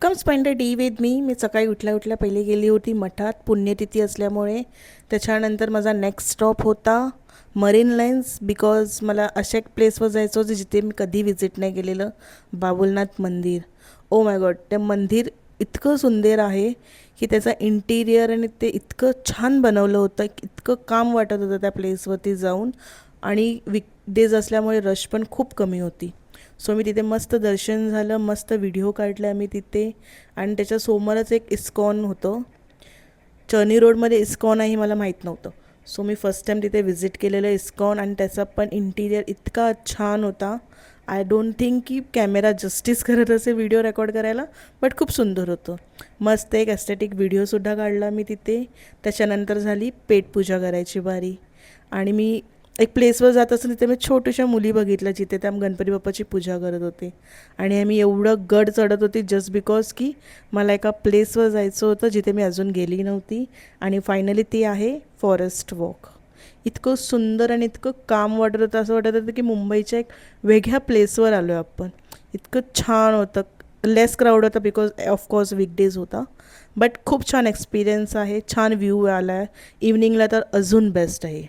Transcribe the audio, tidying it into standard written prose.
Come spend a day with me. मी सकाळी उठल्या उठल्या पहिले गेली होती मठात, पुण्यतिथी असल्यामुळे. त्याच्यानंतर माझा नेक्स्ट स्टॉप होता मरीन लाईन्स, बिकॉज मला अशा एक प्लेसवर जायचं होतं जिथे मी कधी विजिट नाही केलेलं, बाबुलनाथ मंदिर. ओ माय गॉड, ते मंदिर इतकं सुंदर आहे की त्याचा इंटिरियर आणि ते इतकं छान बनवलं होतं, इतकं काम वाटत होतं त्या प्लेसवरती जाऊन. आणि वीकडेज असल्यामुळे रश पण खूप कमी होती. सो मी तिथे मस्त दर्शन झालं, मस्त व्हिडिओ काढले आम्ही तिथे. आणि त्याच्यासमोरच एक इस्कॉन होतं. चर्नी रोडमध्ये इस्कॉन आहे मला माहीत नव्हतं. सो मी फर्स्ट टाईम तिथे व्हिजिट केलेलं इस्कॉन, आणि त्याचा पण इंटिरियर इतका छान होता. आय डोंट थिंक की कॅमेरा जस्टिस करत असे व्हिडिओ रेकॉर्ड करायला, बट खूप सुंदर होतं. मस्त एक ॲस्थेटिक व्हिडिओसुद्धा काढला मी तिथे. त्याच्यानंतर झाली पेटपूजा करायची बारी. आणि मी एक प्लेसवर जात असताना तिथे मी छोट्याशा मुली बघितल्या जिथे त्या गणपती बाप्पाची पूजा करत होते. आणि आम्ही एवढं गड चढत होती जस्ट बिकॉज की मला एका प्लेसवर जायचं होतं जिथे मी अजून गेली नव्हती. आणि फायनली ती आहे फॉरेस्ट वॉक. इतकं सुंदर आणि इतकं काम वाटत होतं, असं वाटत होतं की मुंबईच्या एक वेगळ्या प्लेसवर आलो आहे आपण. इतकं छान होतं. लेस क्राऊड होता बिकॉज ऑफकोर्स वीकडेज होता. बट खूप छान एक्सपिरियन्स आहे, छान व्ह्यू आला आहे. इव्हनिंगला तर अजून बेस्ट आहे.